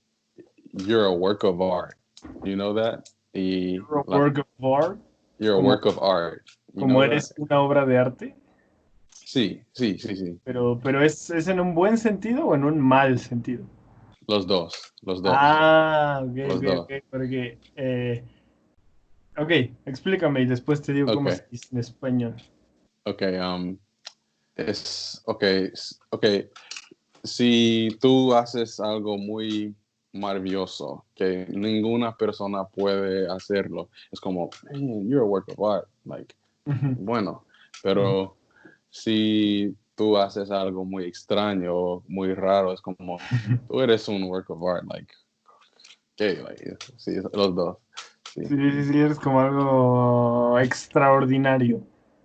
you're a work of art, you know that? Y You're a work of art. you're a Como, work of art, you como know that? eres una obra de arte. Sí, sí, sí, sí. Pero ¿es en un buen sentido o en un mal sentido? Los dos, los dos, Ah, ok, los ok, dos. ok. Porque, ok, explícame y después te digo cómo se Ok, dice en español. ok, ok. Si tú haces algo muy maravilloso que ninguna persona puede hacerlo, es como, man, you're a work of art, like, Ujú, bueno, ujú. pero si tú haces algo muy extraño o muy raro, es como, tú eres un work of art, like, okay, like, sí, los dos, sí, Sí, sí, sí, eres como algo extraordinario.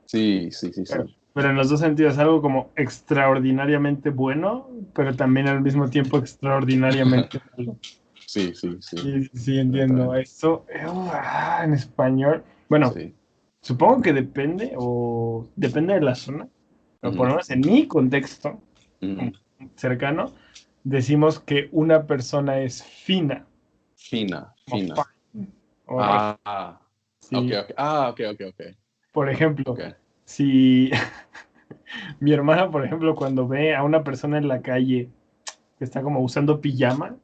sí, sí, sí, Pero, sí, pero en los dos sentidos, algo como extraordinariamente bueno, pero también al mismo tiempo extraordinariamente malo. sí, sí, sí, Sí, sí, sí, entiendo. exactamente, Eso, en español. Bueno, sí. supongo que depende o depende de la zona, pero por Ujú, lo menos en mi contexto como ujú, cercano, decimos que una persona es fina, Fina, como fina. fine, o ref- Ok, sí. ok. Ah, ok, ok, ok. Por ejemplo, Ok. si mi hermana, por ejemplo, cuando ve a una persona en la calle que está como usando pijama,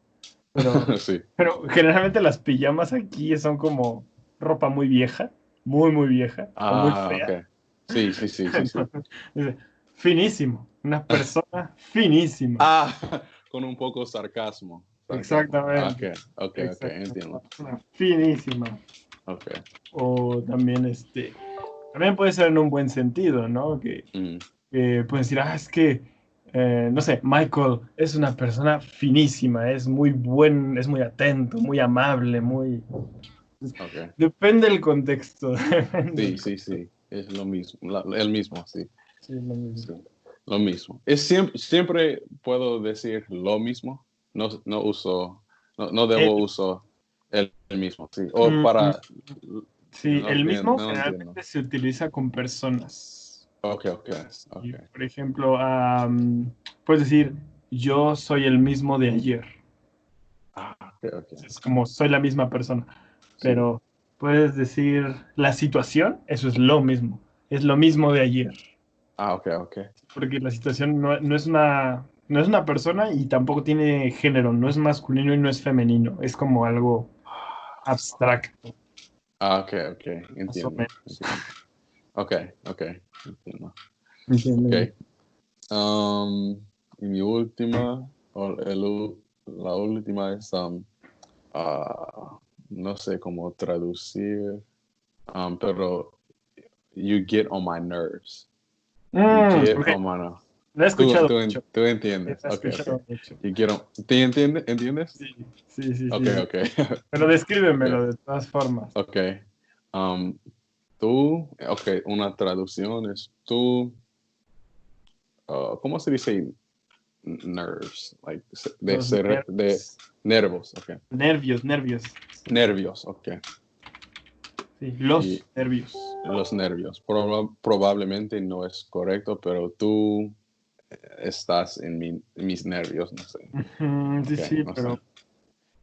pero, Sí. pero generalmente las pijamas aquí son como ropa muy vieja, muy vieja, o muy Ah, ok. fea. Sí, sí, sí, sí, sí. Entonces, dice, finísimo, una persona finísima. Ah, con un poco sarcasmo. Sarcasmo. Ah, ok, Exactamente, ok, ok, exacto, entiendo. una finísima. Ok. O también también puede ser en un buen sentido, ¿no? Mm, Que puedes decir, es que, no sé, Michael es una persona finísima, es muy buen, es muy atento, muy amable, muy... ok. Depende del contexto, depende Sí, del sí, contexto. sí. Es lo mismo. El mismo, sí. Sí, es lo mismo. Sí. Lo mismo. Es siempre puedo decir lo mismo. No, no uso, no debo El, usar el mismo, sí. O mm, para, sí, el mismo no entiendo. generalmente se utiliza con personas. Ok, ok, Y, ok. por ejemplo, puedes decir, yo soy el mismo de ayer. Ah, ok, ok. Es como soy la misma persona. Sí. Pero puedes decir la situación, eso es lo mismo. Es lo mismo de ayer. Ah, ok, ok. Porque la situación no es una persona y tampoco tiene género, no es masculino y no es femenino. Es como algo abstracto, Ah, ok, ok. más o Entiendo, menos. entiendo. Ok, ok. Entiendo. Ok. ¿Entiendes? Y mi última, la última es, no sé cómo traducir, pero you get on my nerves. You get Ok, on my nerves. lo he escuchado mucho. Tú Lo entiendes. he Ok, ok. escuchado mucho. You get on, ¿te entiendes? ¿Entiendes? Sí, sí, Ok, sí. ok. Pero Ok, descríbemelo de todas formas. ok. Um, ok, una traducción es ¿cómo se dice nerves? Like, Los de nervios. nervios, ok. Nervios, nervios. Nervios, ok. Sí, Y los nervios. los nervios. Probablemente no es correcto, pero tú estás en mis nervios, no sé. Ujú, sí, Ok, sí, no sé. pero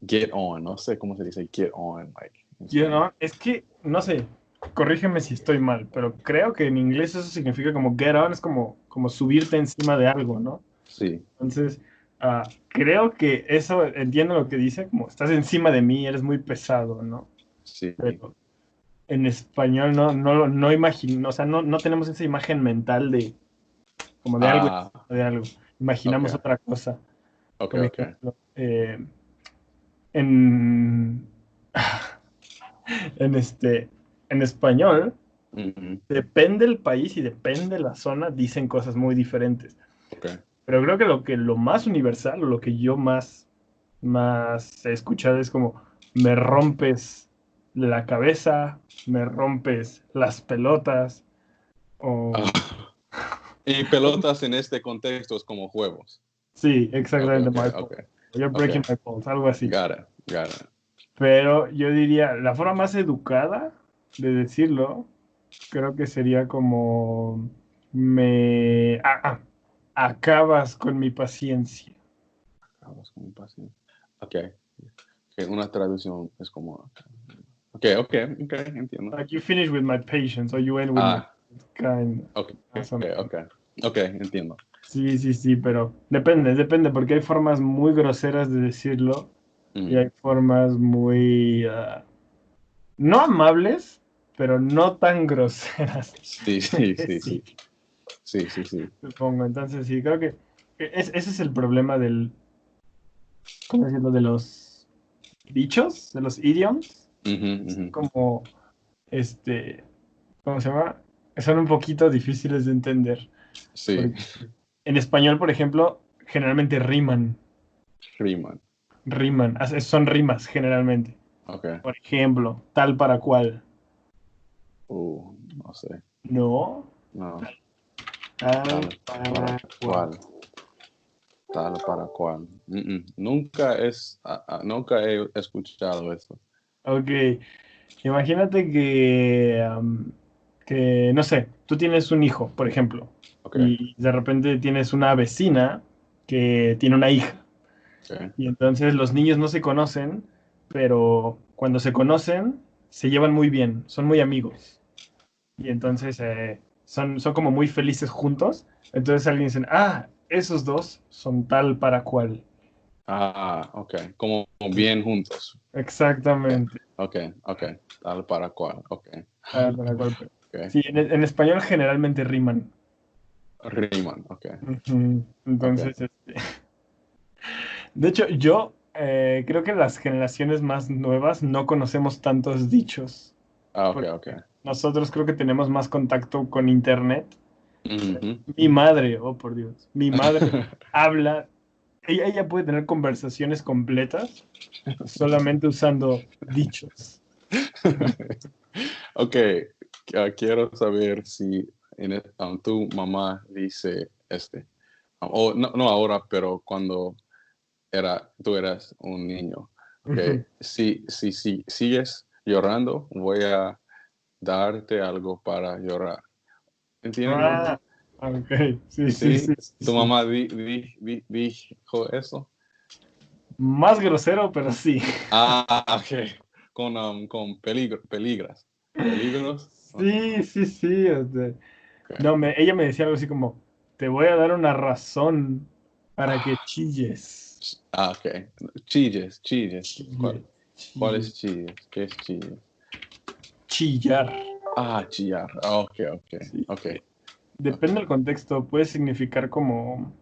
Get on, no sé cómo se dice get on, like, en yo español. no, es que, no sé, corrígeme si estoy mal, pero creo que en inglés eso significa como get on, es como subirte encima de algo, ¿no? Sí, Entonces, creo que eso, entiendo lo que dice, como estás encima de mí, eres muy pesado, ¿no? sí. Pero en español no imagino, o sea, no tenemos esa imagen mental de como de algo Ah, encima de algo. ok, Imaginamos otra cosa. ok, Por ok. ejemplo, en, en en español, Ujú, depende del país y depende de la zona, dicen cosas muy diferentes. ok. Pero creo que lo más universal, o lo que yo más he escuchado es como, me rompes la cabeza, me rompes las pelotas, o... Ah, y pelotas en este contexto es como juegos. Sí, Ok, exactamente, ok, my ok, balls. You're ok. breaking my balls, algo así. Got it, got it. Pero yo diría, la forma más educada de decirlo, creo que sería como, me... acabas con mi paciencia. Vamos con mi paciente. Ok, ok, una traducción es como. Ok, ok, ok, entiendo. Like you finish with my patience, or you end with my Ah, kind. ok, Más o menos. ok, ok, entiendo. Sí, sí, sí, pero depende, porque hay formas muy groseras de decirlo y Mm, hay formas muy, no amables, pero no tan groseras sí, de sí, sí, decir, sí. Sí, sí, sí. supongo. Entonces, sí, creo que ese es el problema ¿cómo decirlo? De los dichos, de los idioms, Ujú, ujú. como, este, ¿cómo se llama? Son un poquito difíciles de entender. Sí, Porque en español, por ejemplo, generalmente Riemann. son rimas generalmente. Ok. Por ejemplo, tal para cual. No sé. No, No, tal tal para para cual. cual. Tal para cual. Nunca he escuchado eso. Ok, imagínate que, no sé, tú tienes un hijo, por ejemplo, Ok. y de repente tienes una vecina que tiene una hija. Okay. Y entonces los niños no se conocen, pero cuando se conocen, se llevan muy bien, son muy amigos. Y entonces son como muy felices juntos. Entonces alguien dice, ah, esos dos son tal para cual. Ah, ok. Como bien juntos. Okay. Exactamente. Okay. Okay. Tal para cual. Okay. Tal para cual. Okay. Sí, en español generalmente riman. Riman. Okay. Ujú. Okay. Entonces, de hecho, yo creo que las generaciones más nuevas no conocemos tantos dichos. Ah, okay. Porque Okay. nosotros creo que tenemos más contacto con internet. Ujú. Mi madre, oh por Dios, mi madre habla, ella puede tener conversaciones completas solamente usando dichos. Ok, quiero saber si tu mamá dice o no, no ahora, pero cuando tú eras un niño. Ok, Ujú. si sigues llorando, voy a darte algo para llorar. ¿Entiendes? Ah, ok, sí, sí, Sí, sí, tu sí. mamá dijo eso. Más grosero, pero sí. Ah, ok, con peligros. ¿Peligros? Ok, Sí, sí, sí. ok. No, ella me decía algo así como, te voy a dar una razón para que chilles. Ah, ok. Chilles, chilles. Chille, ¿Cuál chille, es chilles? ¿Qué es chilles? chillar. Ah, chillar. Ah, ok, ok, Sí. ok, ok. Depende del contexto, puede significar como,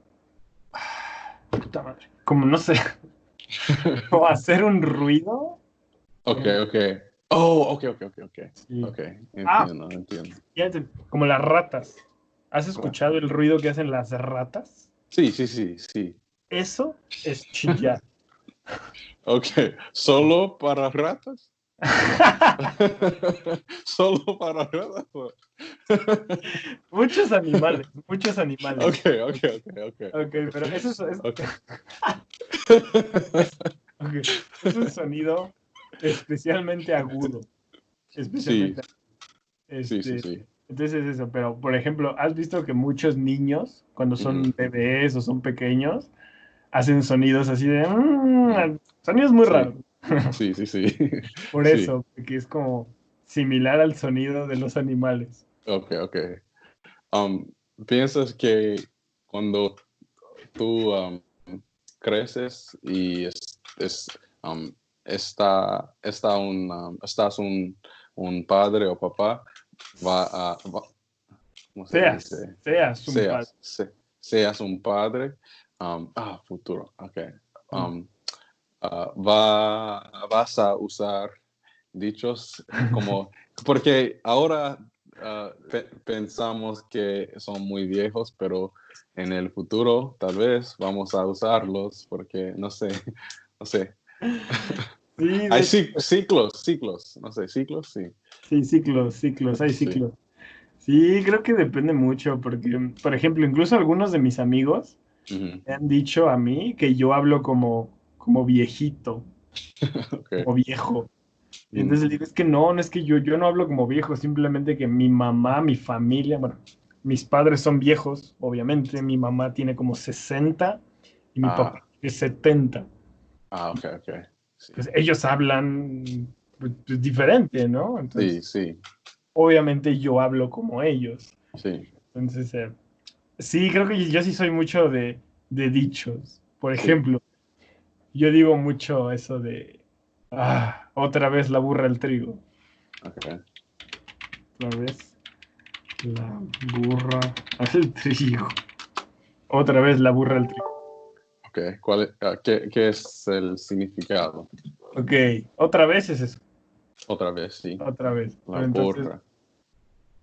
puta madre, como no sé, o hacer un ruido. Ok, En- ok. Oh, ok, ok, ok, ok. sí. Ok, Ah, entiendo, entiendo. fíjate, como las ratas. ¿Has Claro. escuchado el ruido que hacen las ratas? Sí, sí, sí, sí. Eso es chillar. Ok, ¿solo para ratas? ¿Solo para ratas? Muchos animales, muchos animales. Ok, ok, ok, ok. Ok, pero eso Ok. ok, es un sonido especialmente agudo. Sí, Especialmente. sí, sí, Este, sí. entonces es eso, pero por ejemplo, ¿has visto que muchos niños, cuando Ujú, son bebés o son pequeños, hacen sonidos así de ujú. sonidos muy raros? Sí, sí, sí, sí. Por Sí, eso, porque es como similar al sonido de los animales. ok, ok. Um, ¿Piensas que cuando tú creces y um, estás un padre o papá, ¿cómo se dice? Seas un padre. Seas, seas un padre, futuro, ok. Mm. Um, Vas a usar dichos como, porque ahora pensamos que son muy viejos, pero en el futuro tal vez vamos a usarlos porque no sé, no sé. Sí, de Hay hecho, ciclos, no sé, ciclos, sí, sí, ciclos, ciclos, hay sí. ciclos. Sí, creo que depende mucho, porque, por ejemplo, incluso algunos de mis amigos Ujú. me han dicho a mí que yo hablo como viejito, Ok. como viejo. Y Mm. entonces le digo, es que no, no es que yo no hablo como viejo, simplemente que mi mamá, mi familia, bueno, mis padres son viejos, obviamente, mi mamá tiene como 60 y mi papá Ah, tiene 70. ok, ok. Sí, Pues ellos hablan pues, diferente, ¿no? sí, Entonces, sí, obviamente yo hablo como ellos. sí, Entonces, sí, creo que yo sí soy mucho de dichos. Por sí. ejemplo, yo digo mucho eso de, otra vez la burra al trigo. Ok. Otra vez la burra al trigo. Otra vez la burra al trigo. Ok, ¿qué es el significado? Ok, otra vez es eso. Otra vez, sí. Otra vez. La Pero entonces, borra.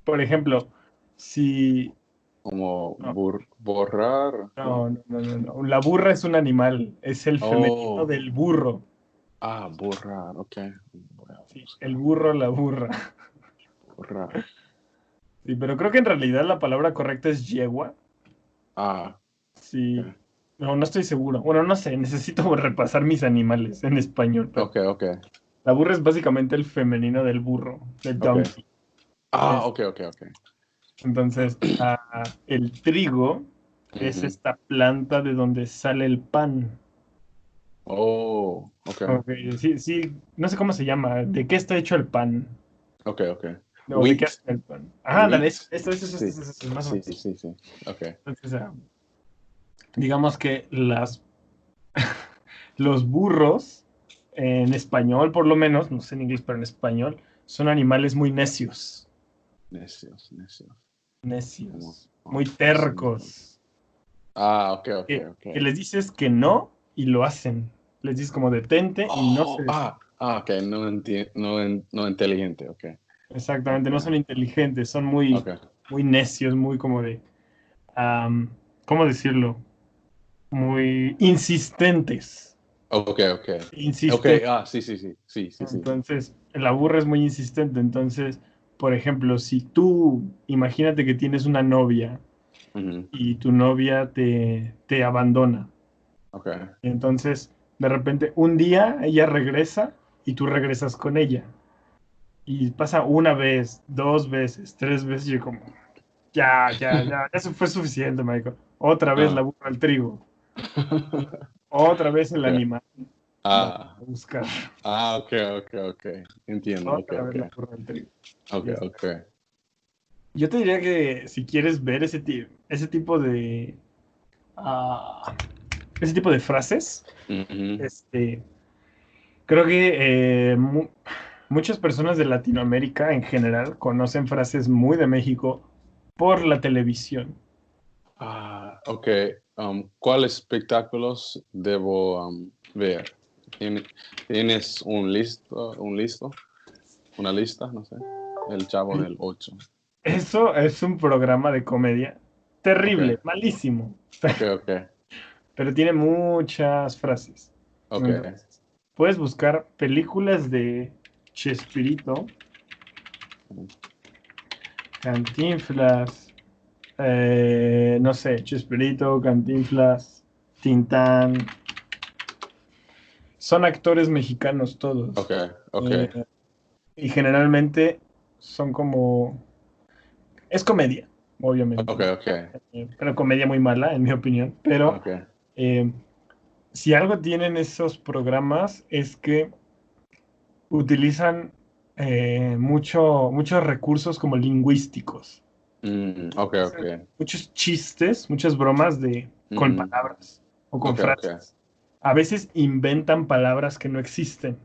por ejemplo, si... Como No, borrar, ¿no? no. La burra es un animal. Es el femenino Oh, del burro. borrar, ok. Voy a Sí, el buscar. burro, la burra. Borrar. Sí, pero creo que en realidad la palabra correcta es yegua. Ah, Sí. ok. No, no estoy seguro. Bueno, no sé, necesito repasar mis animales en español, pero Ok, ok, la burra es básicamente el femenino del burro, del ok. donkey. Es, Ok, ok, ok. entonces, el trigo es Ujú. esta planta de donde sale el pan. Oh, ok. Ok, sí, sí, no sé cómo se llama. ¿De qué está hecho el pan? Ok, ok. ¿O de qué Wheat. hacen el pan? Ajá, dale, Wheat. Sí, eso, más o sí, menos. sí, sí. Ok. Entonces, digamos que los burros, en español por lo menos, no sé en inglés, pero en español, son animales muy necios. Necios, necios. Como, Necios. Muy oh, necios. tercos. Ah, ok, ok, ok. Que les dices que no y lo hacen. Les dices como detente y no se Oh, detienen. ok, no inteligente, ok. Exactamente, Ok, no son inteligentes, son ok. muy necios, muy como de, am, ¿cómo decirlo? Muy insistentes. Ok, ok. Ok, Insistentes. sí, sí, sí, sí, sí, sí. Entonces, la burra es muy insistente. Entonces, por ejemplo, si tú, imagínate que tienes una novia Ujú. y tu novia te abandona. Ok, Entonces, de repente, un día ella regresa y tú regresas con ella. Y pasa una vez, dos veces, tres veces, y yo como, ya, eso fue suficiente, Michael. Otra vez la ah. burra al trigo, otra vez el Ok. animal. Va Ah, a buscar, ok, ok, ok. Entiendo, ok, otra vez ok. la burra al trigo. Ok, Ya está. ok. Yo te diría que si quieres ver ese tipo de, ah, ese tipo de frases, Ujú. este, creo que muchas personas de Latinoamérica en general conocen frases muy de México por la televisión. Ok. ¿Cuáles espectáculos debo ver? ¿Tien- ¿Tienes un listo? ¿Una lista? No sé. El Chavo del Ocho. Eso es un programa de comedia Ok, terrible, malísimo, ok, ok, pero tiene muchas frases. ok. Entonces, puedes buscar películas de Chespirito, Cantinflas, no sé, Chespirito, Cantinflas, Tintán. Son actores mexicanos Ok, todos. ok, Eh, y generalmente son como... Es comedia, ok, obviamente. ok, Pero comedia muy mala, en mi opinión. Pero ok. eh, si algo tienen esos programas es que utilizan muchos recursos como lingüísticos. Ok, ok. Hacen muchos chistes, muchas bromas con Ujú. palabras o con Ok, ok, frases. A veces inventan palabras que no existen.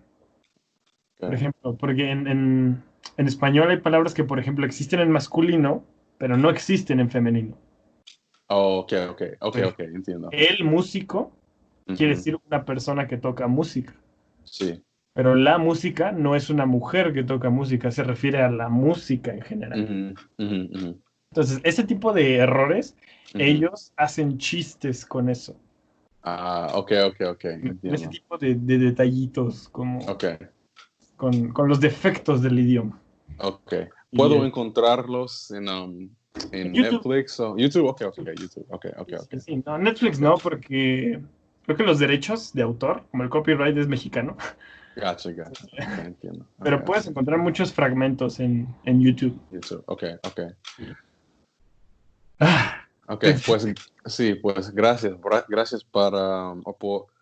Por ok. ejemplo, porque en español hay palabras que, por ejemplo, existen en masculino, pero no existen en femenino. Oh, ok, ok, ok, Por ok, ejemplo, entiendo. el músico quiere Ujú. decir una persona que toca música. Sí. Pero la música no es una mujer que toca música, se refiere a la música en general. Ujú, ujú, ujú, Entonces, ese tipo de errores, ujú. ellos hacen chistes con eso, Ok, ok, ok, con ese entiendo. tipo de detallitos, como Ok, con los defectos del idioma. ok. Y ¿Puedo encontrarlos en en YouTube, Netflix o YouTube? Ok, ok, YouTube. Ok, ok, sí, ok. sí, sí. No, Netflix Ok. no, porque creo que los derechos de autor, como el copyright es mexicano, Gotcha, gotcha. Ok, entiendo. Ok, pero puedes ok. encontrar muchos fragmentos en YouTube. YouTube. Ok, ok. Sí. Ah, Ok, te- pues sí, pues gracias. Gracias por por,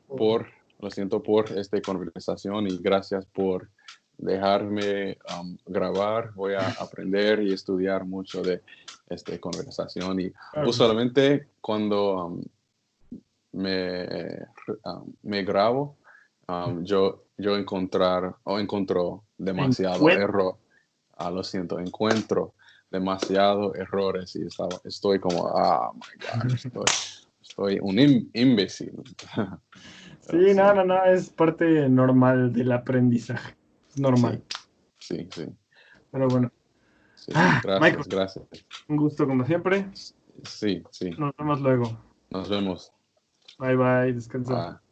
por- lo siento por esta conversación y gracias por dejarme grabar. Voy a aprender y estudiar mucho de esta conversación y claro que sí. usualmente cuando me, me grabo, yo encuentro demasiado Encuentro. error. Lo siento, encuentro demasiado errores y estoy como, my God, estoy un imbécil. Pero Sí, sí, no, es parte normal del aprendizaje. Es sí, normal. sí, sí, Pero bueno. sí. Michael, Gracias, gracias. un gusto como siempre. Sí, sí. Nos vemos luego. Nos vemos. Bye bye, descansa. Bye.